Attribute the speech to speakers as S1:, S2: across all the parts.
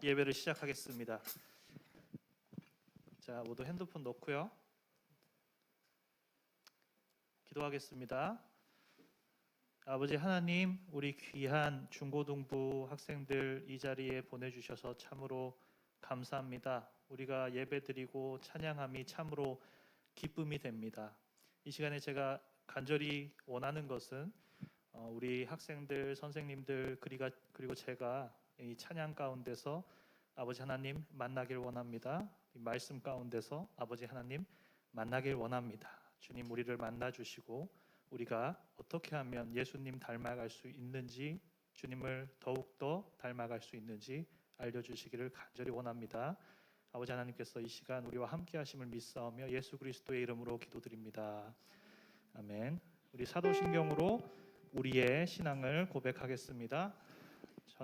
S1: 예배를 시작하겠습니다. 자, 모두 핸드폰 놓고요. 기도하겠습니다. 아버지 하나님, 우리 귀한 중고등부 학생들 이 자리에 보내주셔서 참으로 감사합니다. 우리가 예배드리고 찬양함이 참으로 기쁨이 됩니다. 이 시간에 제가 간절히 원하는 것은 우리 학생들, 선생님들 그리고 제가 이 찬양 가운데서 아버지 하나님 만나길 원합니다. 이 말씀 가운데서 아버지 하나님 만나길 원합니다. 주님, 우리를 만나 주시고 우리가 어떻게 하면 예수님 닮아갈 수 있는지, 주님을 더욱더 닮아갈 수 있는지 알려주시기를 간절히 원합니다. 아버지 하나님께서 이 시간 우리와 함께 하심을 믿사오며 예수 그리스도의 이름으로 기도드립니다. 아멘. 우리 사도신경으로 우리의 신앙을 고백하겠습니다.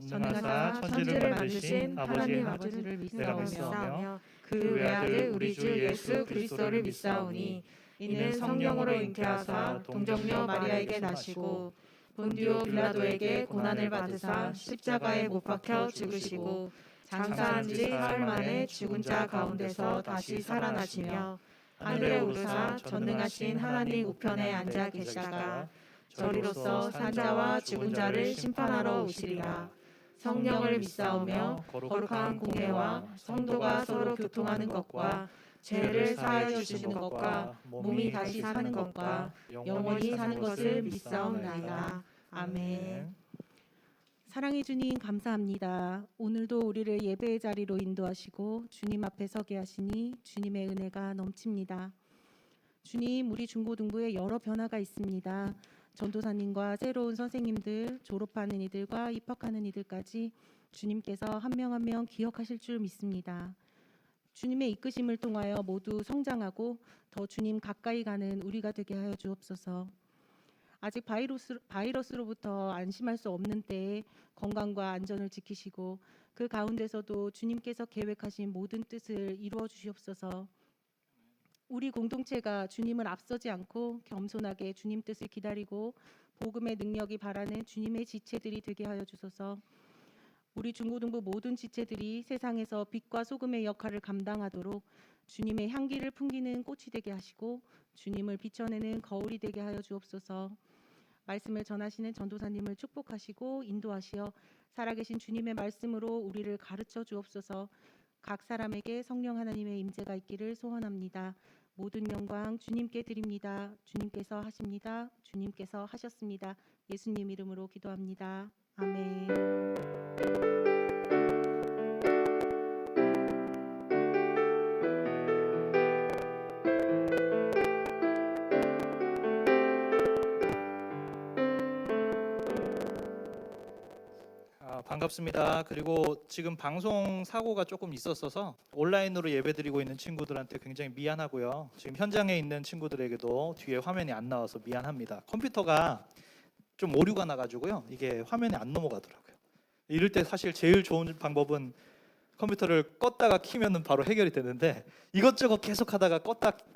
S1: 전능하사 천지를 만드신 아버지
S2: 아버지를
S1: 내가
S2: 믿사오며
S1: 그 외아들 우리 주 예수 그리스도를 믿사오니
S2: 이는 성령으로 잉태하사 동정녀 마리아에게 나시고 본디오 빌라도에게 고난을 받으사 십자가에 못 박혀 죽으시고 장사한 지 사흘 만에 죽은 자 가운데서 다시 살아나시며 하늘에 오르사 전능하신 하나님 우편에 앉아 계시다가 저리로서 산자와 죽은 자를 심판하러 오시리라. 성령을 믿사오며 거룩한 공회와 성도가 서로 교통하는 것과 죄를 사하여 주시는 것과 몸이 다시 사는 것과 영원히 사는 것을 믿사옵나이다. 아멘.
S3: 사랑의 주님 감사합니다. 오늘도 우리를 예배의 자리로 인도하시고 주님 앞에 서게 하시니 주님의 은혜가 넘칩니다. 주님, 우리 중고등부에 여러 변화가 있습니다. 전도사님과 새로운 선생님들, 졸업하는 이들과 입학하는 이들까지 주님께서 한 명 한 명 기억하실 줄 믿습니다. 주님의 이끄심을 통하여 모두 성장하고 더 주님 가까이 가는 우리가 되게 하여 주옵소서. 아직 바이러스로부터 안심할 수 없는 때에 건강과 안전을 지키시고 그 가운데서도 주님께서 계획하신 모든 뜻을 이루어 주시옵소서. 우리 공동체가 주님을 앞서지 않고 겸손하게 주님 뜻을 기다리고 복음의 능력이 바라는 주님의 지체들이 되게 하여 주소서. 우리 중고등부 모든 지체들이 세상에서 빛과 소금의 역할을 감당하도록 주님의 향기를 풍기는 꽃이 되게 하시고 주님을 비춰내는 거울이 되게 하여 주옵소서. 말씀을 전하시는 전도사님을 축복하시고 인도하시어 살아계신 주님의 말씀으로 우리를 가르쳐 주옵소서. 각 사람에게 성령 하나님의 임재가 있기를 소원합니다. 모든 영광 주님께 드립니다. 주님께서 하십니다. 주님께서 하셨습니다. 예수님 이름으로 기도합니다. 아멘.
S1: 반갑습니다. 그리고 지금 방송 사고가 조금 있었어서 온라인으로 예배드리고 있는 친구들한테 굉장히 미안하고요. 지금 현장에 있는 친구들에게도 뒤에 화면이 안 나와서 미안합니다. 컴퓨터가 좀 오류가 나가지고요. 이게 화면이 안 넘어가더라고요. 이럴 때 사실 제일 좋은 방법은 컴퓨터를 껐다가 키면은 바로 해결이 되는데 이것저것 계속 하다가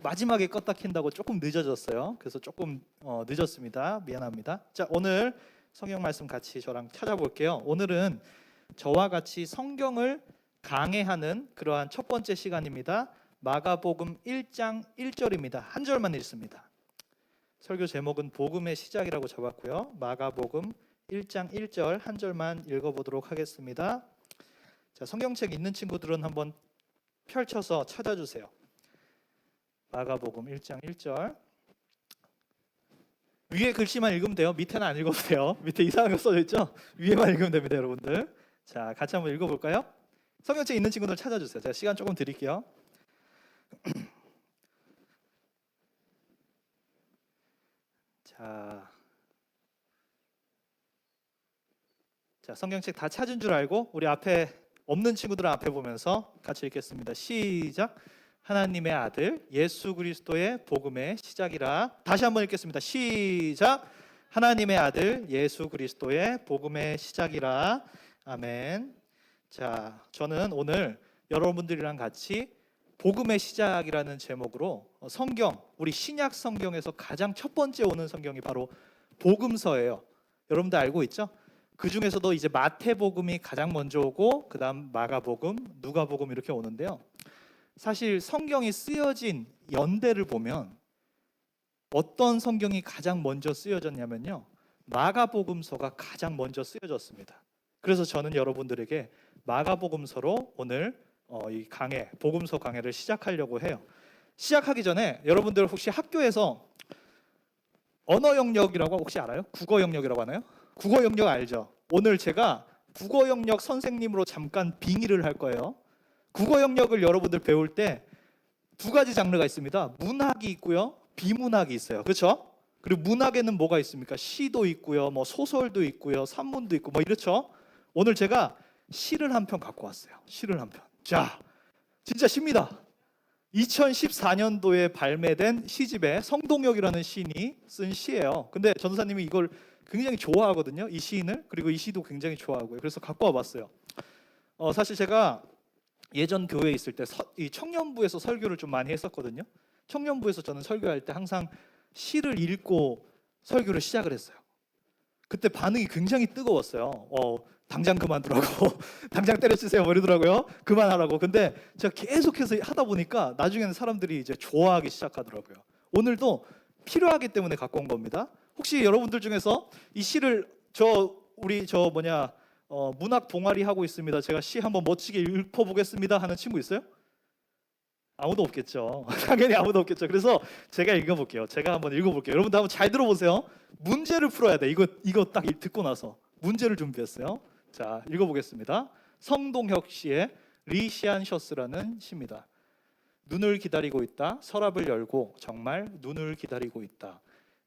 S1: 마지막에 껐다 킨다고 조금 늦어졌어요. 그래서 조금 늦었습니다. 미안합니다. 자, 오늘 성경 말씀 같이 저랑 찾아볼게요. 오늘은 저와 같이 성경을 강해하는 그러한 첫 번째 시간입니다. 마가복음 1장 1절입니다. 한 절만 읽습니다. 설교 제목은 복음의 시작이라고 잡았고요. 마가복음 1장 1절 한 절만 읽어보도록 하겠습니다. 자, 성경책 있는 친구들은 한번 펼쳐서 찾아주세요. 마가복음 1장 1절. 위에 글씨만 읽으면 돼요. 밑에는 안 읽어도 돼요. 밑에 이상한 거 써져 있죠? 위에만 읽으면 됩니다, 여러분들. 자, 같이 한번 읽어볼까요? 성경책 있는 친구들 찾아주세요. 제가 시간 조금 드릴게요. 자, 성경책 다 찾은 줄 알고 우리 앞에 없는 친구들은 앞에 보면서 같이 읽겠습니다. 시작. 하나님의 아들 예수 그리스도의 복음의 시작이라. 다시 한번 읽겠습니다. 시작. 하나님의 아들 예수 그리스도의 복음의 시작이라. 아멘. 자, 저는 오늘 여러분들이랑 같이 복음의 시작이라는 제목으로 성경, 우리 신약 성경에서 가장 첫 번째 오는 성경이 바로 복음서예요. 여러분들 알고 있죠? 그 중에서도 이제 마태복음이 가장 먼저 오고 그다음 마가복음, 누가복음 이렇게 오는데요. 사실 성경이 쓰여진 연대를 보면 어떤 성경이 가장 먼저 쓰여졌냐면요. 마가복음서가 가장 먼저 쓰여졌습니다. 그래서 저는 여러분들에게 마가복음서로 오늘 이 강해, 복음서 강해를 시작하려고 해요. 시작하기 전에 여러분들 혹시 학교에서 언어 영역이라고 혹시 알아요? 국어 영역이라고 하나요? 국어 영역 알죠? 오늘 제가 국어 영역 선생님으로 잠깐 빙의를 할 거예요. 국어 영역을 여러분들 배울 때 두 가지 장르가 있습니다. 문학이 있고요, 비문학이 있어요. 그렇죠? 그리고 문학에는 뭐가 있습니까? 시도 있고요, 뭐 소설도 있고요, 산문도 있고 뭐 이렇죠. 오늘 제가 시를 한 편 갖고 왔어요. 시를 한 편. 자, 진짜 시입니다. 2014년도에 발매된 시집에 성동혁이라는 시인이 쓴 시예요. 근데 전도사님이 이걸 굉장히 좋아하거든요. 이 시인을. 그리고 이 시도 굉장히 좋아하고요. 그래서 갖고 와봤어요. 사실 제가 예전 교회에 있을 때 이 청년부에서 설교를 좀 많이 했었거든요. 청년부에서 저는 설교할 때 항상 시를 읽고 설교를 시작을 했어요. 그때 반응이 굉장히 뜨거웠어요. 당장 그만두라고 당장 때려치세요 뭐 이러더라고요. 그만하라고. 근데 제가 계속해서 하다 보니까 나중에는 사람들이 이제 좋아하기 시작하더라고요. 오늘도 필요하기 때문에 갖고 온 겁니다. 혹시 여러분들 중에서 이 시를 문학 동아리 하고 있습니다. 제가 시 한번 멋지게 읽어보겠습니다 하는 친구 있어요? 아무도 없겠죠. 당연히 아무도 없겠죠. 그래서 제가 읽어볼게요. 제가 한번 읽어볼게요. 여러분들 한번 잘 들어보세요. 문제를 풀어야 돼. 이거 딱 듣고 나서 문제를 준비했어요. 자, 읽어보겠습니다. 성동혁 씨의 리시안셔스라는 시입니다. 눈을 기다리고 있다. 서랍을 열고 정말 눈을 기다리고 있다.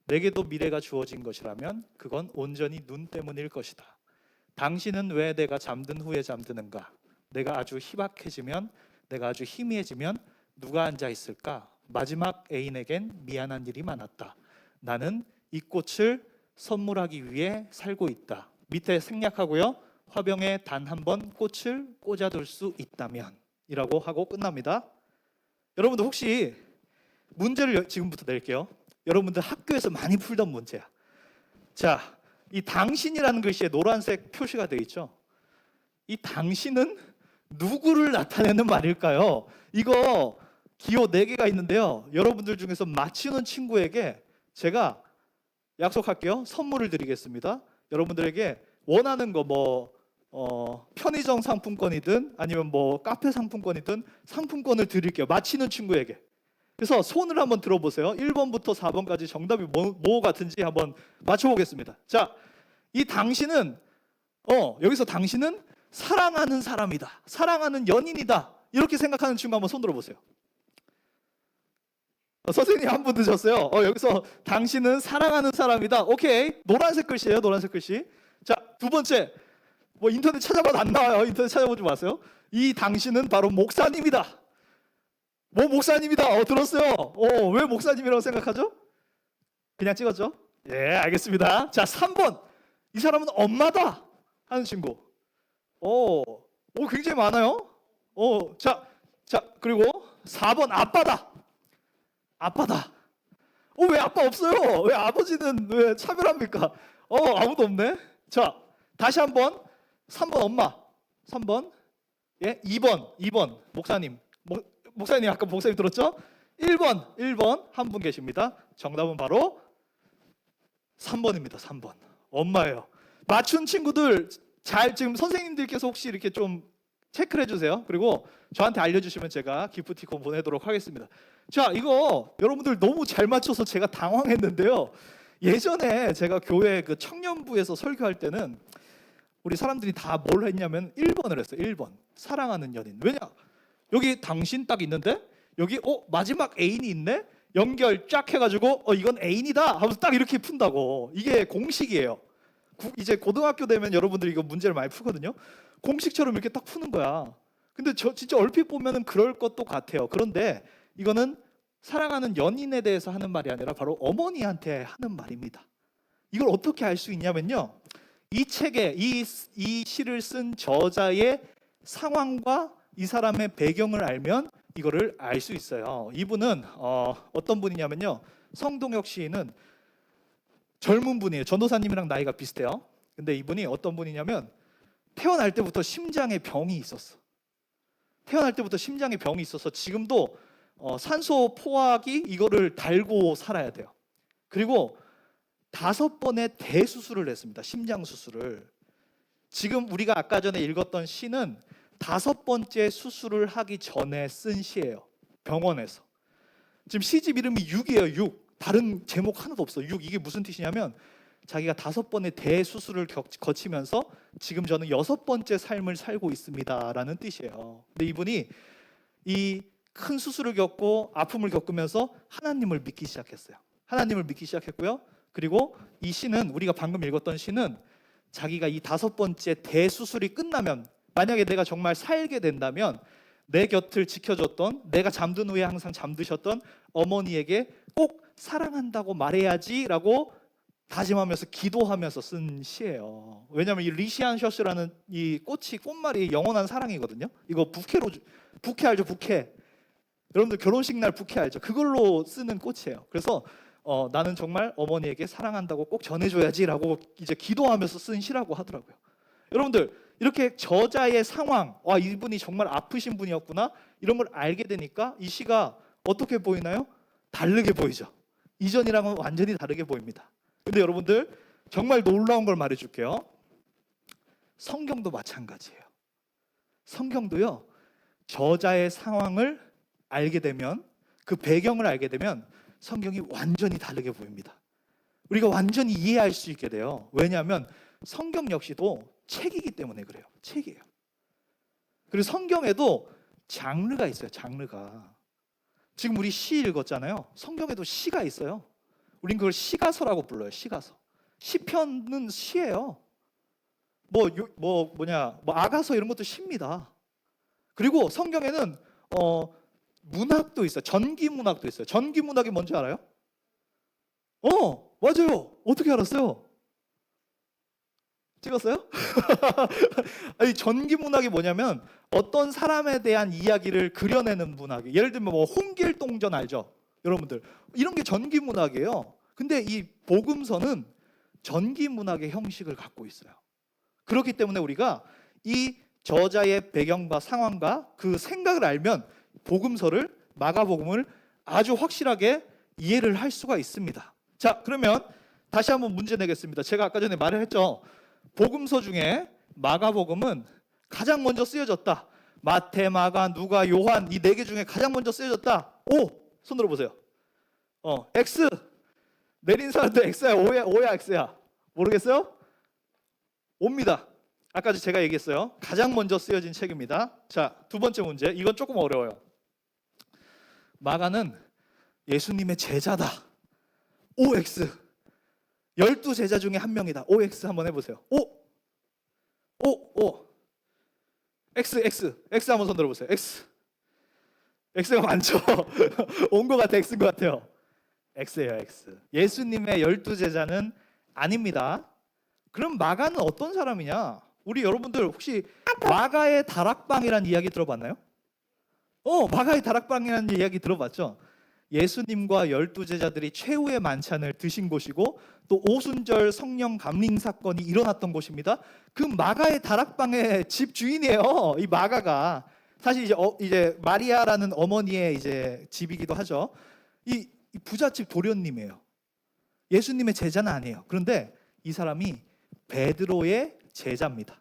S1: 내게도 미래가 주어진 것이라면 그건 온전히 눈 때문일 것이다. 당신은 왜 내가 잠든 후에 잠드는가? 내가 아주 희박해지면, 내가 아주 희미해지면 누가 앉아 있을까? 마지막 애인에겐 미안한 일이 많았다. 나는 이 꽃을 선물하기 위해 살고 있다. 밑에 생략하고요. 화병에 단 한 번 꽃을 꽂아둘 수 있다면 이라고 하고 끝납니다. 여러분들 혹시 문제를 지금부터 낼게요. 여러분들 학교에서 많이 풀던 문제야. 자, 이 당신이라는 글씨에 노란색 표시가 되어 있죠. 이 당신은 누구를 나타내는 말일까요? 이거 기호 4개가 있는데요. 여러분들 중에서 맞히는 친구에게 제가 약속할게요. 선물을 드리겠습니다. 여러분들에게 원하는 거 편의점 상품권이든 아니면 카페 상품권이든 상품권을 드릴게요. 맞히는 친구에게. 그래서 손을 한번 들어보세요. 1번부터 4번까지 정답이 뭐 같은지 한번 맞춰보겠습니다. 자, 이 당신은 여기서 당신은 사랑하는 사람이다. 사랑하는 연인이다. 이렇게 생각하는 친구 한번 손 들어보세요. 선생님 한 분 드셨어요. 여기서 당신은 사랑하는 사람이다. 오케이. 노란색 글씨예요. 노란색 글씨. 자, 두 번째. 인터넷 찾아봐도 안 나와요. 인터넷 찾아보지 마세요. 이 당신은 바로 목사님이다. 목사님이다. 들었어요. 왜 목사님이라고 생각하죠? 그냥 찍었죠? 예, 알겠습니다. 자, 3번. 이 사람은 엄마다 하는 친구. 굉장히 많아요. 자, 그리고 4번 아빠다. 아빠다. 왜 아빠 없어요? 왜 아버지는 왜 차별합니까? 아무도 없네. 자, 다시 한번 3번 엄마. 3번. 예, 2번 목사님. 목사님 아까 목사님 들었죠? 1번 한 분 계십니다. 정답은 바로 3번입니다. 3번. 엄마예요. 맞춘 친구들 지금 선생님들께서 혹시 이렇게 좀 체크를 해주세요. 그리고 저한테 알려주시면 제가 기프티콘 보내도록 하겠습니다. 자, 이거 여러분들 너무 잘 맞춰서 제가 당황했는데요. 예전에 제가 교회 그 청년부에서 설교할 때는 우리 사람들이 다 뭘 했냐면 1번을 했어요. 1번. 사랑하는 연인. 왜냐? 여기 당신 딱 있는데 여기 마지막 애인이 있네? 연결 쫙 해가지고 이건 애인이다 하면서 딱 이렇게 푼다고. 이게 공식이에요. 이제 고등학교 되면 여러분들이 이거 문제를 많이 풀거든요. 공식처럼 이렇게 딱 푸는 거야. 근데 진짜 얼핏 보면은 그럴 것도 같아요. 그런데 이거는 사랑하는 연인에 대해서 하는 말이 아니라 바로 어머니한테 하는 말입니다. 이걸 어떻게 알 수 있냐면요. 이 책에 이 시를 쓴 저자의 상황과 이 사람의 배경을 알면 이거를 알 수 있어요. 이분은 어떤 분이냐면요. 성동혁 시인은 젊은 분이에요. 전도사님이랑 나이가 비슷해요. 근데 이분이 어떤 분이냐면 태어날 때부터 심장에 병이 있었어. 태어날 때부터 심장에 병이 있어서 지금도 산소 포화기 이거를 달고 살아야 돼요. 그리고 5번의 대수술을 했습니다. 심장 수술을. 지금 우리가 아까 전에 읽었던 시는 5번째 수술을 하기 전에 쓴 시예요. 병원에서. 지금 시집 이름이 6이에요. 6. 다른 제목 하나도 없어. 6. 이게 무슨 뜻이냐면 자기가 5번의 대수술을 거치면서 지금 저는 6번째 삶을 살고 있습니다라는 뜻이에요. 근데 이분이 이 큰 수술을 겪고 아픔을 겪으면서 하나님을 믿기 시작했어요. 하나님을 믿기 시작했고요. 그리고 이 시는, 우리가 방금 읽었던 시는 자기가 이 5번째 대수술이 끝나면, 만약에 내가 정말 살게 된다면 내 곁을 지켜줬던, 내가 잠든 후에 항상 잠드셨던 어머니에게 꼭 사랑한다고 말해야지라고 다짐하면서 기도하면서 쓴 시예요. 왜냐하면 이 리시안셔스라는 이 꽃말이 영원한 사랑이거든요. 이거 부케 알죠? 부케. 여러분들 결혼식 날 부케 알죠? 그걸로 쓰는 꽃이에요. 그래서 나는 정말 어머니에게 사랑한다고 꼭 전해줘야지라고 이제 기도하면서 쓴 시라고 하더라고요. 여러분들 이렇게 저자의 상황, 이분이 정말 아프신 분이었구나, 이런 걸 알게 되니까 이 시가 어떻게 보이나요? 다르게 보이죠. 이전이랑은 완전히 다르게 보입니다. 근데 여러분들 정말 놀라운 걸 말해줄게요. 성경도 마찬가지예요. 성경도요, 저자의 상황을 알게 되면, 그 배경을 알게 되면 성경이 완전히 다르게 보입니다. 우리가 완전히 이해할 수 있게 돼요. 왜냐하면 성경 역시도 책이기 때문에 그래요. 책이에요. 그리고 성경에도 장르가 있어요. 장르가. 지금 우리 시 읽었잖아요. 성경에도 시가 있어요. 우린 그걸 시가서라고 불러요. 시가서. 시편은 시예요. 아가서 이런 것도 시입니다. 그리고 성경에는 문학도 있어요. 전기문학도 있어요. 전기문학이 뭔지 알아요? 맞아요. 어떻게 알았어요? 찍었어요? 아니, 전기문학이 뭐냐면 어떤 사람에 대한 이야기를 그려내는 문학이에요. 예를 들면 홍길동전 알죠? 여러분들 이런 게 전기문학이에요. 근데 이 복음서는 전기문학의 형식을 갖고 있어요. 그렇기 때문에 우리가 이 저자의 배경과 상황과 그 생각을 알면 복음서를, 마가복음을 아주 확실하게 이해를 할 수가 있습니다. 자, 그러면 다시 한번 문제 내겠습니다. 제가 아까 전에 말을 했죠. 복음서 중에 마가복음은 가장 먼저 쓰여졌다. 마태, 마가, 누가, 요한 이 4개 중에 가장 먼저 쓰여졌다. O! 손 들어보세요. X! 내린 사람도 X야, O야, X야? 모르겠어요? O입니다. 아까 제가 얘기했어요. 가장 먼저 쓰여진 책입니다. 자, 2번째 문제. 이건 조금 어려워요. 마가는 예수님의 제자다. OX. 12제자 중에 한 명이다. OX 한번 해보세요. O. X 한번 손 들어보세요. X가 많죠? 온 것 같아, X인 것 같아요. X예요, X. 예수님의 12제자는 아닙니다. 그럼 마가는 어떤 사람이냐? 우리 여러분들 혹시 마가의 다락방이라는 이야기 들어봤나요? 마가의 다락방이라는 이야기 들어봤죠? 예수님과 12제자들이 최후의 만찬을 드신 곳이고 또 오순절 성령 감림 사건이 일어났던 곳입니다. 그 마가의 다락방의 집 주인이에요. 이 마가가 사실 이제 마리아라는 어머니의 이제 집이기도 하죠. 이 부잣집 도련님이에요. 예수님의 제자는 아니에요. 그런데 이 사람이 베드로의 제자입니다.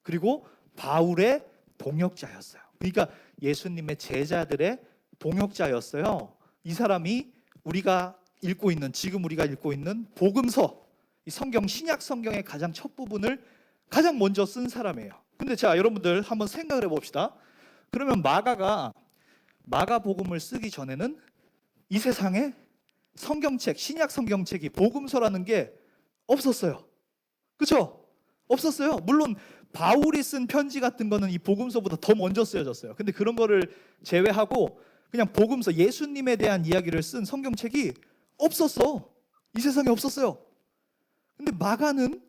S1: 그리고 바울의 동역자였어요. 그러니까 예수님의 제자들의 동역자였어요. 이 사람이 우리가 읽고 있는, 지금 우리가 읽고 있는 복음서, 이 성경, 신약 성경의 가장 첫 부분을 가장 먼저 쓴 사람이에요. 근데 자, 여러분들 한번 생각을 해봅시다. 그러면 마가가 마가복음을 쓰기 전에는 이 세상에 성경책, 신약 성경책이 복음서라는 게 없었어요. 그렇죠? 없었어요. 물론 바울이 쓴 편지 같은 거는 이 복음서보다 더 먼저 쓰여졌어요. 근데 그런 거를 제외하고 그냥 복음서, 예수님에 대한 이야기를 쓴 성경책이 없었어. 이 세상에 없었어요. 근데 마가는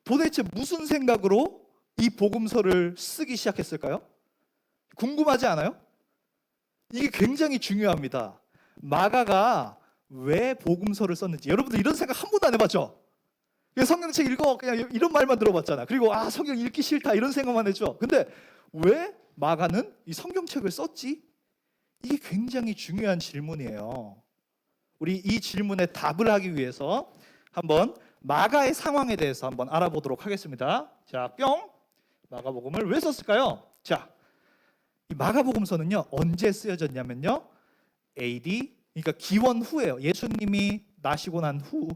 S1: 도대체 무슨 생각으로 이 복음서를 쓰기 시작했을까요? 궁금하지 않아요? 이게 굉장히 중요합니다. 마가가 왜 복음서를 썼는지. 여러분들 이런 생각 한 번도 안 해봤죠? 성경책 읽어 그냥 이런 말만 들어봤잖아. 그리고 성경 읽기 싫다 이런 생각만 했죠. 근데 왜 마가는 이 성경책을 썼지? 이게 굉장히 중요한 질문이에요. 우리 이 질문에 답을 하기 위해서 한번 마가의 상황에 대해서 한번 알아보도록 하겠습니다. 자, 뿅. 마가복음을 왜 썼을까요? 자, 이 마가복음서는요 언제 쓰여졌냐면요 AD, 그러니까 기원 후예요. 예수님이 나시고 난 후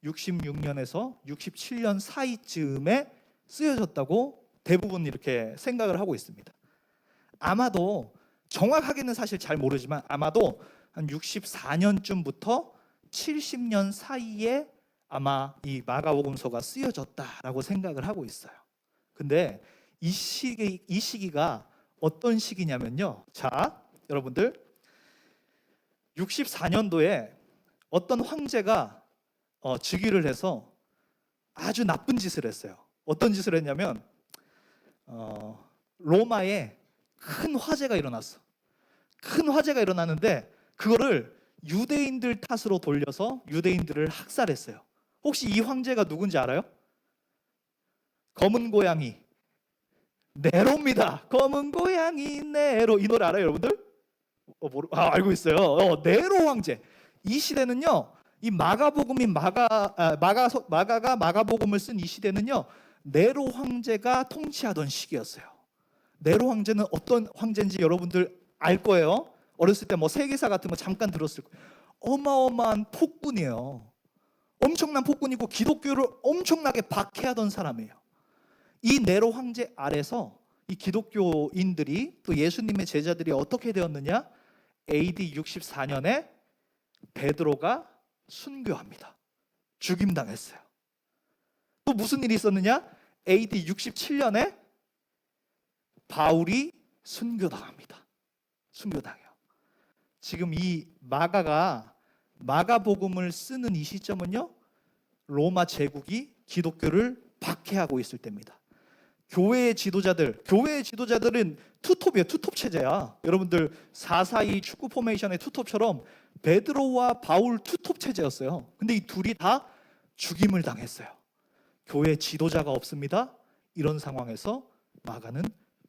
S1: 66년에서 67년 사이쯤에 쓰여졌다고 대부분 이렇게 생각을 하고 있습니다. 아마도 정확하게는 사실 잘 모르지만 아마도 한 64년쯤부터 70년 사이에 아마 이 마가복음서가 쓰여졌다라고 생각을 하고 있어요. 근데 이 시기가 어떤 시기냐면요. 자, 여러분들 64년도에 어떤 황제가 즉위를 해서 아주 나쁜 짓을 했어요. 어떤 짓을 했냐면 로마에 큰 화재가 일어났어. 큰 화재가 일어났는데 그거를 유대인들 탓으로 돌려서 유대인들을 학살했어요. 혹시 이 황제가 누군지 알아요? 검은 고양이 네로입니다. 검은 고양이 네로. 이 노래 알아요, 여러분들? 알고 있어요. 네로 황제. 이 시대는요, 이 마가복음이 마가가 마가복음을 쓴 이 시대는요, 네로 황제가 통치하던 시기였어요. 네로 황제는 어떤 황제인지 여러분들 알 거예요. 어렸을 때 뭐 세계사 같은 거 잠깐 들었을 거예요. 어마어마한 폭군이에요. 엄청난 폭군이고 기독교를 엄청나게 박해하던 사람이에요. 이 네로 황제 아래서 이 기독교인들이 또 예수님의 제자들이 어떻게 되었느냐? AD 64년에 베드로가 순교합니다. 죽임당했어요. 또 무슨 일이 있었느냐? AD 67년에 바울이 순교당합니다. 순교당해요. 지금 이 마가가 마가복음을 쓰는 이 시점은요, 로마 제국이 기독교를 박해하고 있을 때입니다. 교회의 지도자들은 투톱이에요. 투톱 체제야. 여러분들 442 축구 포메이션의 투톱처럼 베드로와 바울 투톱 체제였어요. 근데 이 둘이 다 죽임을 당했어요. 교회 지도자가 없습니다. 이런 상황에서 마가는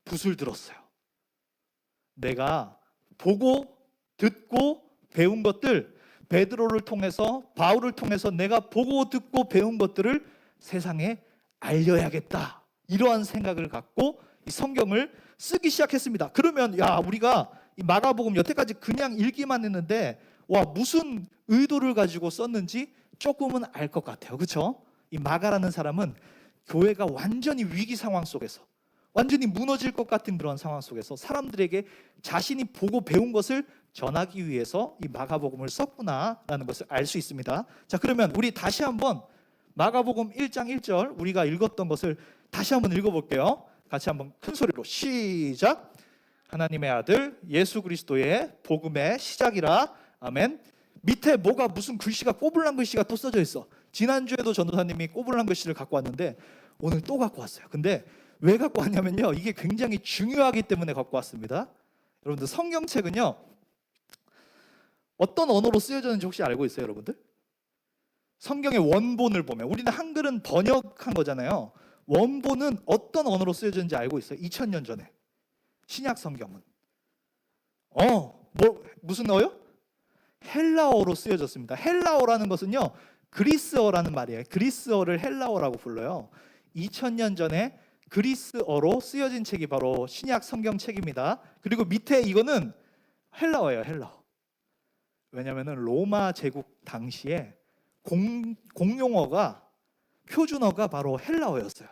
S1: 붓을 들었어요. 내가 보고 듣고 배운 것들, 베드로를 통해서 바울을 통해서 내가 보고 듣고 배운 것들을 세상에 알려야겠다. 이러한 생각을 갖고 이 성경을 쓰기 시작했습니다. 그러면 우리가 이 마가복음 여태까지 그냥 읽기만 했는데 무슨 의도를 가지고 썼는지 조금은 알 것 같아요. 그렇죠? 이 마가라는 사람은 교회가 완전히 위기 상황 속에서 완전히 무너질 것 같은 그런 상황 속에서 사람들에게 자신이 보고 배운 것을 전하기 위해서 이 마가복음을 썼구나라는 것을 알 수 있습니다. 자, 그러면 우리 다시 한번 마가복음 1장 1절 우리가 읽었던 것을 다시 한번 읽어볼게요. 같이 한번 큰 소리로 시작. 하나님의 아들 예수 그리스도의 복음의 시작이라. 아멘. 밑에 무슨 글씨가 꼬불랑 글씨가 또 써져 있어. 지난주에도 전도사님이 꼬불랑 글씨를 갖고 왔는데 오늘 또 갖고 왔어요. 근데 왜 갖고 왔냐면요, 이게 굉장히 중요하기 때문에 갖고 왔습니다. 여러분들 성경책은요 어떤 언어로 쓰여졌는지 혹시 알고 있어요, 여러분들? 성경의 원본을 보면 우리는 한글은 번역한 거잖아요. 원본은 어떤 언어로 쓰여졌는지 알고 있어요? 2000년 전에 신약 성경은 무슨 어요? 헬라어로 쓰여졌습니다. 헬라어라는 것은요 그리스어라는 말이에요. 그리스어를 헬라어라고 불러요. 2000년 전에 그리스어로 쓰여진 책이 바로 신약 성경책입니다. 그리고 밑에 이거는 헬라어예요. 헬라어. 왜냐하면 로마 제국 당시에 공용어가 표준어가 바로 헬라어였어요.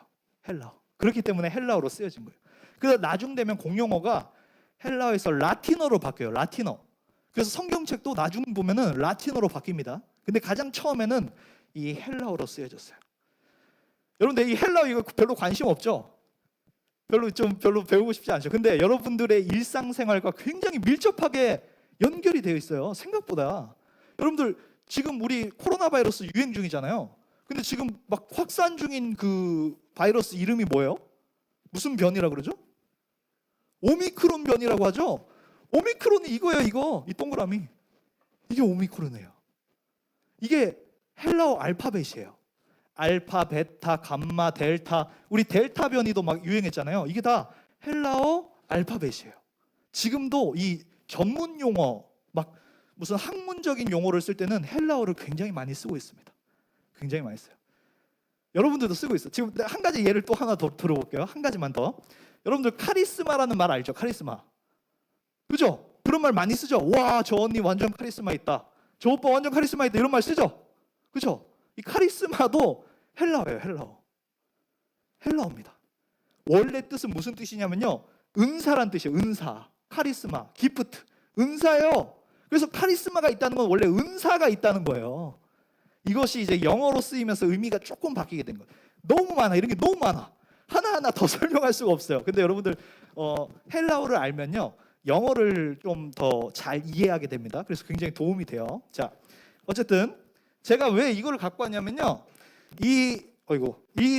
S1: 헬라어. 그렇기 때문에 헬라어로 쓰여진 거예요. 그래서 나중 되면 공용어가 헬라어에서 라틴어로 바뀌어요. 라틴어. 그래서 성경책도 나중 보면은 라틴어로 바뀝니다. 근데 가장 처음에는 이 헬라어로 쓰여졌어요. 여러분들 이 헬라어 이거 별로 관심 없죠? 별로 배우고 싶지 않죠? 근데 여러분들의 일상생활과 굉장히 밀접하게 연결이 되어 있어요. 생각보다. 여러분들 지금 우리 코로나 바이러스 유행 중이잖아요. 근데 지금 막 확산 중인 그 바이러스 이름이 뭐예요? 무슨 변이라고 그러죠? 오미크론 변이라고 하죠? 오미크론이 이거예요, 이거. 이 동그라미. 이게 오미크론이에요. 이게 헬라어 알파벳이에요. 알파, 베타, 감마, 델타. 우리 델타 변이도 막 유행했잖아요. 이게 다 헬라어 알파벳이에요. 지금도 이 전문 용어, 막 무슨 학문적인 용어를 쓸 때는 헬라어를 굉장히 많이 쓰고 있습니다. 굉장히 많이 써요. 여러분들도 쓰고 있어요. 지금 한 가지 예를 또 하나 더 들어볼게요. 한 가지만 더. 여러분들 카리스마라는 말 알죠? 카리스마. 그죠? 그런 말 많이 쓰죠. 와, 저 언니 완전 카리스마 있다. 저 오빠 완전 카리스마 있다. 이런 말 쓰죠? 그죠? 이 카리스마도 헬라어예요. 헬라어. 헬라어입니다. 원래 뜻은 무슨 뜻이냐면요, 은사란 뜻이에요. 은사, 카리스마, 기프트, 은사예요. 그래서 카리스마가 있다는 건 원래 은사가 있다는 거예요. 이것이 이제 영어로 쓰이면서 의미가 조금 바뀌게 된 거예요. 너무 많아. 이런 게 너무 많아. 하나하나 더 설명할 수가 없어요. 근데 여러분들 헬라어를 알면요, 영어를 좀 더 잘 이해하게 됩니다. 그래서 굉장히 도움이 돼요. 자, 어쨌든 제가 왜 이걸 갖고 왔냐면요, 이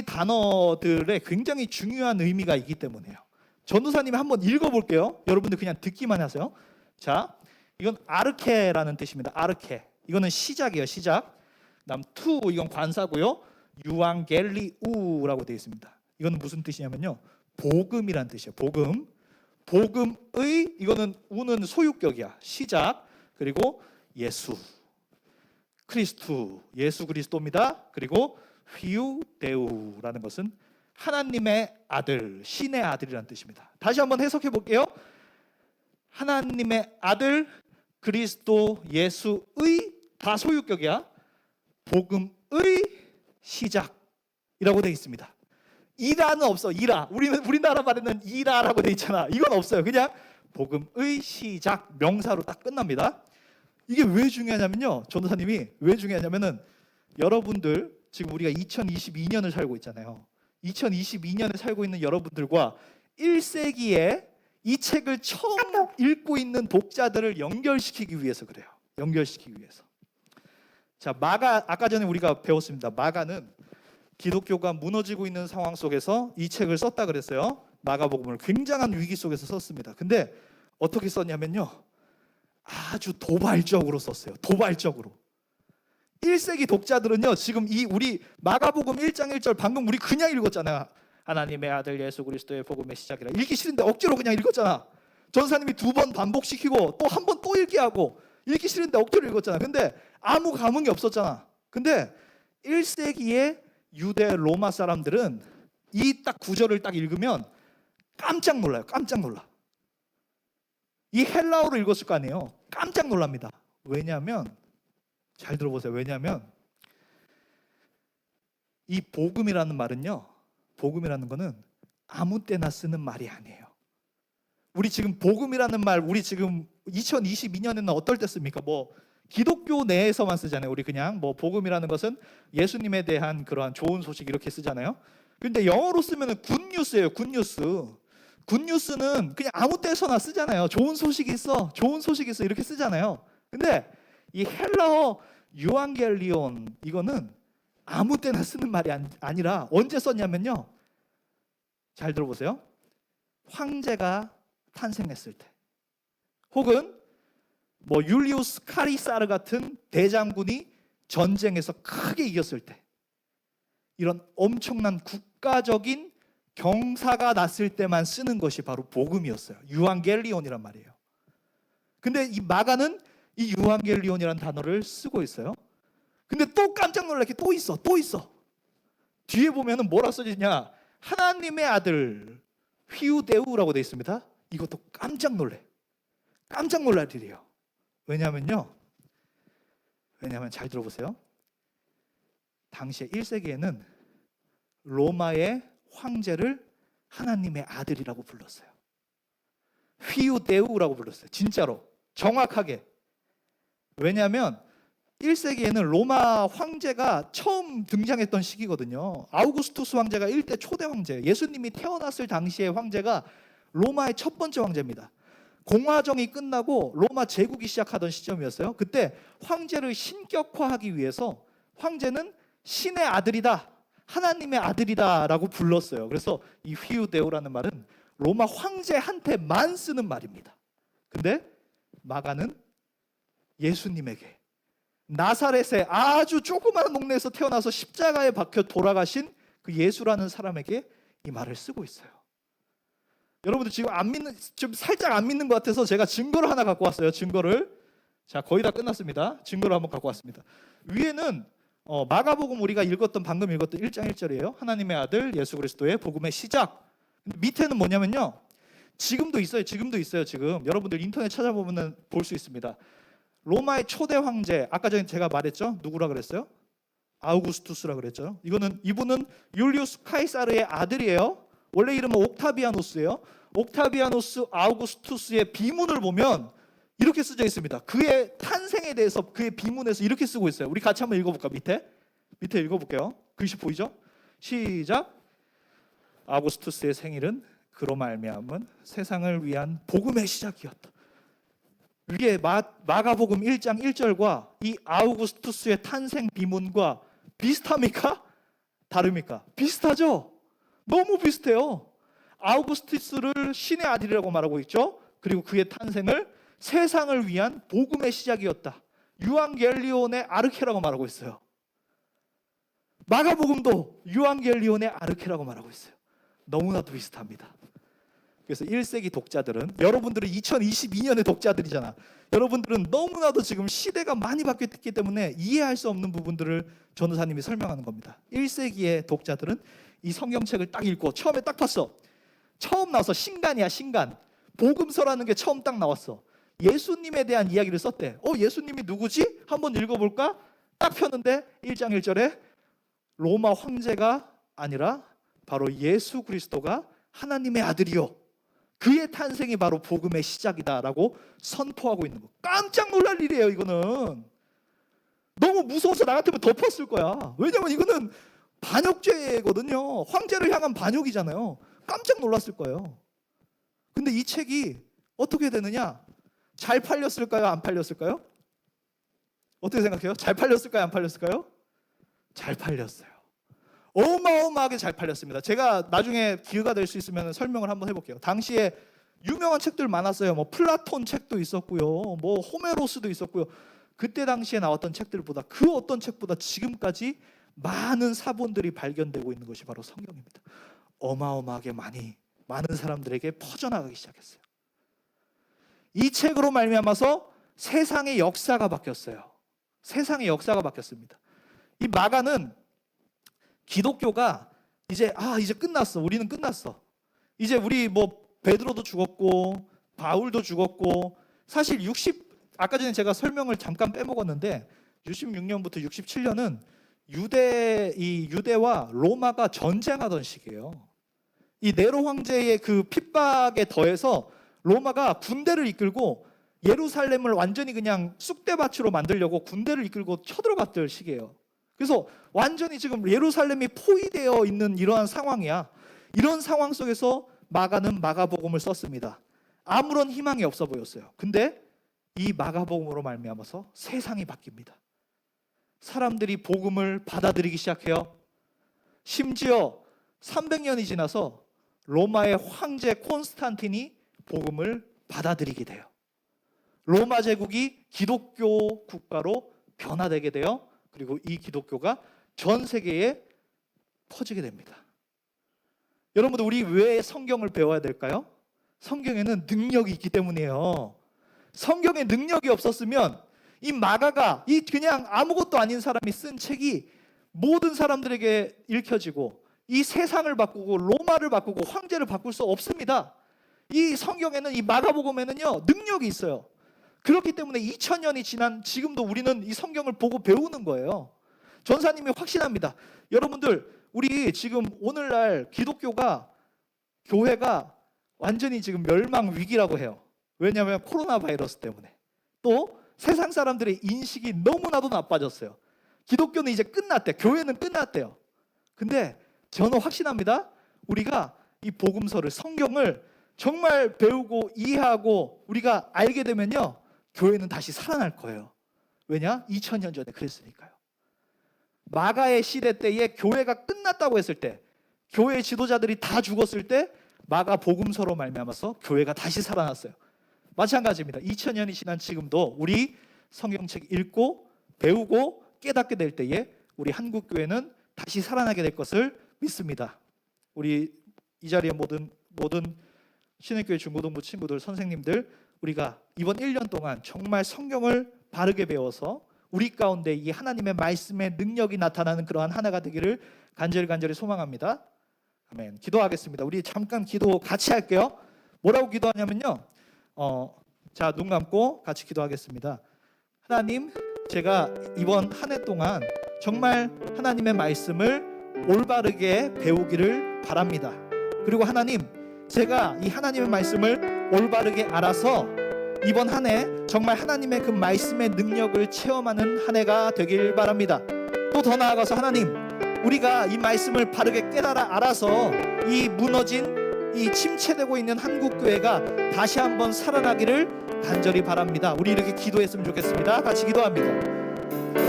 S1: 단어들에 굉장히 중요한 의미가 있기 때문에요. 전도사님이 한번 읽어볼게요. 여러분들 그냥 듣기만 하세요. 자, 이건 아르케라는 뜻입니다. 아르케. 이거는 시작이에요. 시작. 다음 투, 이건 관사고요. 유앙겔리우라고 되어 있습니다. 이거는 무슨 뜻이냐면요, 복음이란 뜻이에요. 복음. 복음의, 이거는 우는 소유격이야. 시작. 그리고 예수, 크리스투, 예수 그리스도입니다. 그리고 휘우데우라는 것은 하나님의 아들, 신의 아들이라는 뜻입니다. 다시 한번 해석해 볼게요. 하나님의 아들, 그리스도, 예수의, 다 소유격이야. 복음의 시작이라고 되어 있습니다. 이라는 없어. 이라. 우리나라 말에는 이라라고 되어 있잖아. 이건 없어요. 그냥 복음의 시작, 명사로 딱 끝납니다. 이게 왜 중요하냐면요, 전도사님이 왜 중요하냐면은, 여러분들 지금 우리가 2022년을 살고 있잖아요. 2022년에 살고 있는 여러분들과 1세기에 이 책을 처음 읽고 있는 독자들을 연결시키기 위해서 그래요. 연결시키기 위해서. 자, 마가, 아까 전에 우리가 배웠습니다. 마가는 기독교가 무너지고 있는 상황 속에서 이 책을 썼다 그랬어요. 마가복음을 굉장한 위기 속에서 썼습니다. 근데 어떻게 썼냐면요, 아주 도발적으로 썼어요. 도발적으로. 1세기 독자들은요, 지금 이 우리 마가복음 1장 1절 방금 우리 그냥 읽었잖아요. 하나님의 아들 예수 그리스도의 복음의 시작이라. 읽기 싫은데 억지로 그냥 읽었잖아. 전사님이 2번 반복시키고 또 한 번 또 읽게 하고, 읽기 싫은데 억지로 읽었잖아. 근데 아무 감흥이 없었잖아. 근데 1세기에 유대 로마 사람들은 이 딱 구절을 딱 읽으면 깜짝 놀라요. 깜짝 놀라. 이 헬라어로 읽었을 거 아니에요. 깜짝 놀랍니다. 왜냐하면, 잘 들어보세요. 왜냐하면 이 복음이라는 말은요, 복음이라는 거는 아무 때나 쓰는 말이 아니에요. 우리 지금 복음이라는 말, 우리 지금 2022년에는 어떨 때 씁니까? 뭐 기독교 내에서만 쓰잖아요. 우리 그냥 뭐 복음이라는 것은 예수님에 대한 그러한 좋은 소식 이렇게 쓰잖아요. 근데 영어로 쓰면은 굿뉴스예요. 굿뉴스. 굿뉴스는 그냥 아무 때서나 쓰잖아요. 좋은 소식이 있어, 좋은 소식이 있어, 이렇게 쓰잖아요. 근데 이 헬라어 유앙겔리온, 이거는 아무 때나 쓰는 말이 아니라 언제 썼냐면요, 잘 들어보세요. 황제가 탄생했을 때, 혹은 뭐 율리우스 카리사르 같은 대장군이 전쟁에서 크게 이겼을 때, 이런 엄청난 국가적인 경사가 났을 때만 쓰는 것이 바로 복음이었어요. 유앙겔리온이란 말이에요. 근데 이 마가는 이 유앙겔리온이라는 단어를 쓰고 있어요. 근데 또 깜짝 놀랄 게 또 있어. 뒤에 보면은 뭐라 써지냐, 하나님의 아들 휘우데우라고 되어 있습니다. 이것도 깜짝 놀래. 깜짝 놀랄 일이에요. 왜냐면 잘 들어보세요. 당시에 1세기에는 로마의 황제를 하나님의 아들이라고 불렀어요. 휘우데우라고 불렀어요. 진짜로 정확하게. 왜냐하면 1세기에는 로마 황제가 처음 등장했던 시기거든요. 아우구스투스 황제가 1대 초대 황제, 예수님이 태어났을 당시의 황제가 로마의 첫 번째 황제입니다. 공화정이 끝나고 로마 제국이 시작하던 시점이었어요. 그때 황제를 신격화하기 위해서 황제는 신의 아들이다, 하나님의 아들이다 라고 불렀어요. 그래서 이 휘우데우라는 말은 로마 황제한테만 쓰는 말입니다. 근데 마가는 예수님에게, 나사렛의 아주 조그마한 동네에서 태어나서 십자가에 박혀 돌아가신 그 예수라는 사람에게 이 말을 쓰고 있어요. 여러분들 지금 좀 살짝 안 믿는 것 같아서 제가 증거를 하나 갖고 왔어요. 증거를. 자, 거의 다 끝났습니다. 증거를 한번 갖고 왔습니다. 위에는 마가복음 우리가 방금 읽었던 1장 1절이에요. 하나님의 아들 예수 그리스도의 복음의 시작. 밑에는 뭐냐면요. 지금도 있어요. 지금 여러분들 인터넷 찾아보면 볼 수 있습니다. 로마의 초대 황제, 아까 전에 제가 말했죠. 누구라 그랬어요? 아우구스투스라 그랬죠. 이분은 율리우스 카이사르의 아들이에요. 원래 이름은 옥타비아노스예요. 옥타비아노스 아우구스투스의 비문을 보면 이렇게 쓰여 있습니다. 그의 탄생에 대해서 그의 비문에서 이렇게 쓰고 있어요. 우리 같이 한번 읽어볼까? 밑에 읽어볼게요. 글씨 보이죠? 시작. 아우구스투스의 생일은 그로 말미암은 세상을 위한 복음의 시작이었다. 위에 마가복음 1장 1절과 이 아우구스투스의 탄생 비문과 비슷합니까? 다릅니까? 비슷하죠? 너무 비슷해요. 아우구스투스를 신의 아들이라고 말하고 있죠. 그리고 그의 탄생을 세상을 위한 복음의 시작이었다. 유앙겔리온의 아르케라고 말하고 있어요. 마가복음도 유앙겔리온의 아르케라고 말하고 있어요. 너무나도 비슷합니다. 그래서 1세기 독자들은, 여러분들은 2022년의 독자들이잖아. 여러분들은 너무나도 지금 시대가 많이 바뀌었기 때문에 이해할 수 없는 부분들을 전도사님이 설명하는 겁니다. 1세기의 독자들은 이 성경책을 딱 읽고 처음에 딱 봤어. 처음 나와서 신간이야, 신간. 복음서라는 게 처음 딱 나왔어. 예수님에 대한 이야기를 썼대. 예수님이 누구지? 한번 읽어볼까? 딱 폈는데 1장 1절에 로마 황제가 아니라 바로 예수 그리스도가 하나님의 아들이요, 그의 탄생이 바로 복음의 시작이다라고 선포하고 있는 거. 깜짝 놀랄 일이에요. 이거는 너무 무서워서 나 같으면 덮었을 거야. 왜냐면 이거는 반역죄거든요. 황제를 향한 반역이잖아요. 깜짝 놀랐을 거예요. 근데 이 책이 어떻게 되느냐? 잘 팔렸을까요? 안 팔렸을까요? 어떻게 생각해요? 잘 팔렸을까요? 안 팔렸을까요? 잘 팔렸어요. 어마어마하게 잘 팔렸습니다. 제가 나중에 기회가 될 수 있으면 설명을 한번 해볼게요. 당시에 유명한 책들 많았어요. 뭐 플라톤 책도 있었고요, 뭐 호메로스도 있었고요. 그때 당시에 나왔던 책들보다, 그 어떤 책보다 지금까지 많은 사본들이 발견되고 있는 것이 바로 성경입니다. 어마어마하게 많은 사람들에게 퍼져나가기 시작했어요. 이 책으로 말미암아서 세상의 역사가 바뀌었어요. 세상의 역사가 바뀌었습니다. 이 마가는 기독교가 이제 끝났어. 우리는 끝났어. 이제 우리 베드로도 죽었고 바울도 죽었고, 사실 아까 전에 제가 설명을 잠깐 빼먹었는데 66년부터 67년은 유대와 로마가 전쟁하던 시기예요. 이 네로 황제의 그 핍박에 더해서 로마가 군대를 이끌고 예루살렘을 완전히 그냥 쑥대밭으로 만들려고 군대를 이끌고 쳐들어갔던 시기예요. 그래서 완전히 지금 예루살렘이 포위되어 있는 이러한 상황이야. 이런 상황 속에서 마가는 마가복음을 썼습니다. 아무런 희망이 없어 보였어요. 근데 이 마가복음으로 말미암아서 세상이 바뀝니다. 사람들이 복음을 받아들이기 시작해요. 심지어 300년이 지나서 로마의 황제 콘스탄틴이 복음을 받아들이게 돼요. 로마 제국이 기독교 국가로 변화되게 돼요. 그리고 이 기독교가 전 세계에 퍼지게 됩니다. 여러분들, 우리 왜 성경을 배워야 될까요? 성경에는 능력이 있기 때문이에요. 성경에 능력이 없었으면 이 마가가 그냥 아무것도 아닌 사람이 쓴 책이 모든 사람들에게 읽혀지고 이 세상을 바꾸고 로마를 바꾸고 황제를 바꿀 수 없습니다. 이 성경에는, 이 마가복음에는요, 능력이 있어요. 그렇기 때문에 2000년이 지난 지금도 우리는 이 성경을 보고 배우는 거예요. 전사님이 확신합니다. 여러분들, 우리 지금 오늘날 교회가 완전히 지금 멸망 위기라고 해요. 왜냐하면 코로나 바이러스 때문에, 또 세상 사람들의 인식이 너무나도 나빠졌어요. 기독교는 이제 끝났대. 교회는 끝났대요. 근데 저는 확신합니다. 우리가 이 복음서를, 성경을 정말 배우고 이해하고 우리가 알게 되면요, 교회는 다시 살아날 거예요. 왜냐? 2000년 전에 그랬으니까요. 마가의 시대 때에 교회가 끝났다고 했을 때, 교회 지도자들이 다 죽었을 때 마가 복음서로 말미암아서 교회가 다시 살아났어요. 마찬가지입니다. 2000년이 지난 지금도 우리 성경책 읽고 배우고 깨닫게 될 때에 우리 한국교회는 다시 살아나게 될 것을 믿습니다. 우리 이 자리에 모든 신일교회 중고등부 친구들, 선생님들, 우리가 이번 1년 동안 정말 성경을 바르게 배워서 우리 가운데 이 하나님의 말씀의 능력이 나타나는 그러한 한 해가 되기를 간절히 소망합니다. 아멘. 기도하겠습니다. 우리 잠깐 기도 같이 할게요. 뭐라고 기도하냐면요. 자, 눈 감고 같이 기도하겠습니다. 하나님, 제가 이번 한 해 동안 정말 하나님의 말씀을 올바르게 배우기를 바랍니다. 그리고 하나님, 제가 이 하나님의 말씀을 올바르게 알아서 이번 한 해 정말 하나님의 그 말씀의 능력을 체험하는 한 해가 되길 바랍니다. 또 더 나아가서 하나님, 우리가 이 말씀을 바르게 깨달아 알아서 이 무너진 이 침체되고 있는 한국교회가 다시 한번 살아나기를 간절히 바랍니다. 우리 이렇게 기도했으면 좋겠습니다. 같이 기도합니다.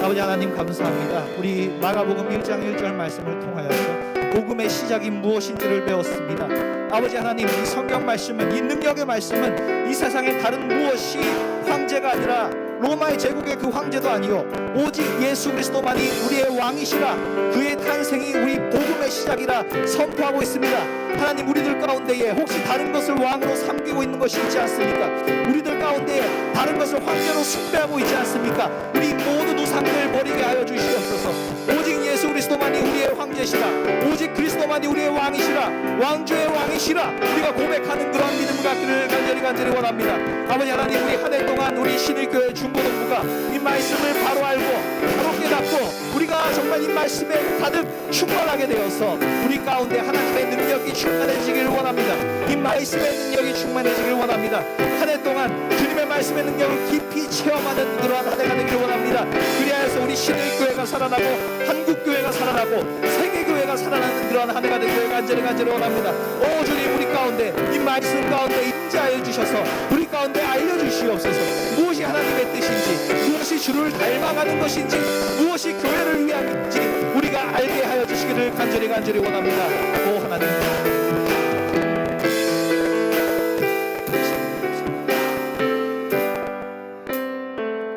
S1: 아버지 하나님, 감사합니다. 우리 마가복음 1장 1절 말씀을 통하여서 복음의 시작이 무엇인지를 배웠습니다. 아버지 하나님, 이 성경 말씀은, 이 능력의 말씀은 이 세상의 다른 무엇이 황제가 아니라 로마의 제국의 그 황제도 아니요 오직 예수 그리스도만이 우리의 왕이시라, 그의 탄생이 우리 복음의 시작이라 선포하고 있습니다. 하나님, 우리들 가운데에 혹시 다른 것을 왕으로 삼기고 있는 것이 있지 않습니까? 우리들 가운데에 다른 것을 황제로 숭배하고 있지 않습니까? 우리 모든 우상들 버리게 하여 주시옵소서. 오직 예수 그리스도만이 우리의 황제시라, 오직 그리스도만이 우리의 왕이시라, 왕주의 왕이시라 우리가 고백하는 그런 믿음 갖기를 간절히 원합니다. 아버지 하나님, 우리 한 해 동안 우리 신일교회 중고등부가 이 말씀을 바로 알고 바로 깨닫고 우리가 정말 이 말씀에 가득 충만하게 되어서 우리 가운데 하나님의 능력이 충만해지길 원합니다. 이 말씀의 능력이 충만해지길 원합니다. 한 해 동안 주님의 말씀의 능력을 깊이 체험하는 그러한 한 해가 되기를 원합니다. 그리하여서 우리 신일교회가 살아나고 한국교회가 살아나고 세계교회가 살아나는 그러한 한 해가 되기를 간절히 원합니다. 오 주님, 우리 가운데 이 말씀 가운데 임재하여 주셔서 우리 가운데 알려주시옵소서. 무엇이 하나님의 뜻인지, 무엇이 주를 닮아가는 것인지, 무엇이 교회를 위함인지 우리가 알게 하여 주시기를 간절히 원합니다. 오 하나님,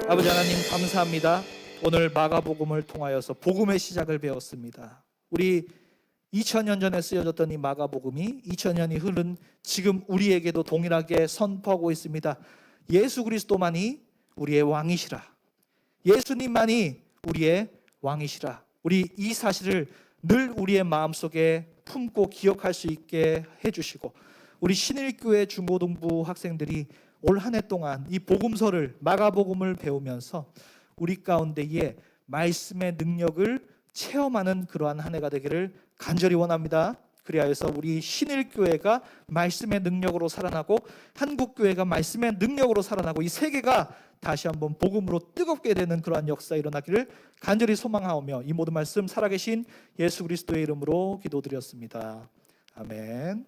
S1: 아버지 하나님, 감사합니다. 오늘 마가복음을 통하여서 복음의 시작을 배웠습니다. 우리 2000년 전에 쓰여졌던 이 마가복음이 2000년이 흐른 지금 우리에게도 동일하게 선포하고 있습니다. 예수 그리스도만이 우리의 왕이시라, 예수님만이 우리의 왕이시라. 우리 이 사실을 늘 우리의 마음속에 품고 기억할 수 있게 해주시고, 우리 신일교회 중고등부 학생들이 올 한 해 동안 이 복음서를, 마가복음을 배우면서 우리 가운데에 말씀의 능력을 체험하는 그러한 한 해가 되기를 간절히 원합니다. 그리하여서 우리 신일교회가 말씀의 능력으로 살아나고 한국교회가 말씀의 능력으로 살아나고 이 세계가 다시 한번 복음으로 뜨겁게 되는 그러한 역사 일어나기를 간절히 소망하오며 이 모든 말씀 살아계신 예수 그리스도의 이름으로 기도드렸습니다. 아멘.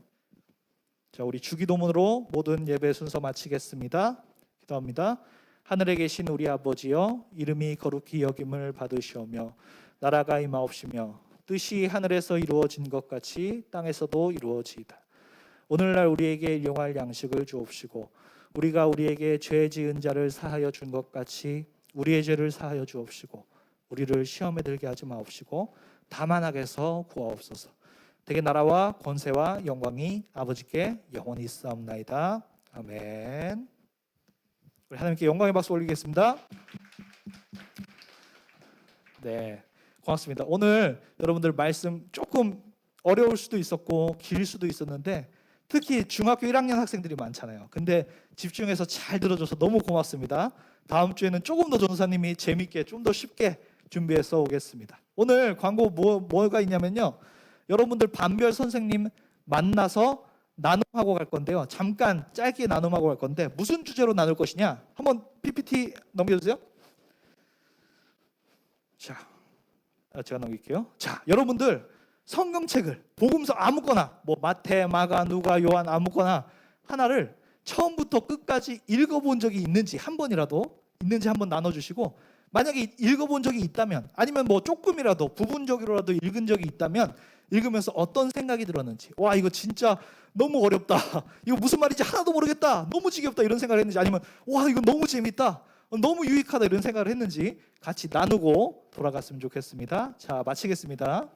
S1: 자, 우리 주기도문으로 모든 예배 순서 마치겠습니다. 기도합니다. 하늘에 계신 우리 아버지여, 이름이 거룩히 여김을 받으시오며 나라가 임하옵시며 뜻이 하늘에서 이루어진 것 같이 땅에서도 이루어지이다. 오늘날 우리에게 일용할 양식을 주옵시고 우리가 우리에게 죄 지은 자를 사하여 준 것 같이 우리의 죄를 사하여 주옵시고 우리를 시험에 들게 하지 마옵시고 다만 악에서 구하옵소서. 대개 나라와 권세와 영광이 아버지께 영원히 있사옵나이다. 아멘. 우리 하나님께 영광의 박수 올리겠습니다. 네, 고맙습니다. 오늘 여러분들 말씀 조금 어려울 수도 있었고 길 수도 있었는데 특히 중학교 1학년 학생들이 많잖아요. 근데 집중해서 잘 들어줘서 너무 고맙습니다. 다음 주에는 조금 더 전도사님이 재밌게 좀 더 쉽게 준비해서 오겠습니다. 오늘 광고 뭐가 있냐면요, 여러분들 반별 선생님 만나서 나눔하고 갈 건데요. 잠깐 짧게 나눔하고 갈 건데 무슨 주제로 나눌 것이냐, 한번 PPT 넘겨주세요. 자, 제가 넘길게요. 자, 여러분들 성경책을, 복음서 아무거나, 뭐 마태, 마가, 누가, 요한 아무거나 하나를 처음부터 끝까지 읽어본 적이 있는지 한 번이라도 있는지 한번 나눠주시고, 만약에 읽어본 적이 있다면, 아니면 뭐 조금이라도 부분적으로라도 읽은 적이 있다면 읽으면서 어떤 생각이 들었는지, 와 이거 진짜 너무 어렵다, 이거 무슨 말인지 하나도 모르겠다, 너무 지겹다 이런 생각을 했는지, 아니면 와 이거 너무 재밌다, 너무 유익하다 이런 생각을 했는지 같이 나누고 돌아갔으면 좋겠습니다. 자, 마치겠습니다.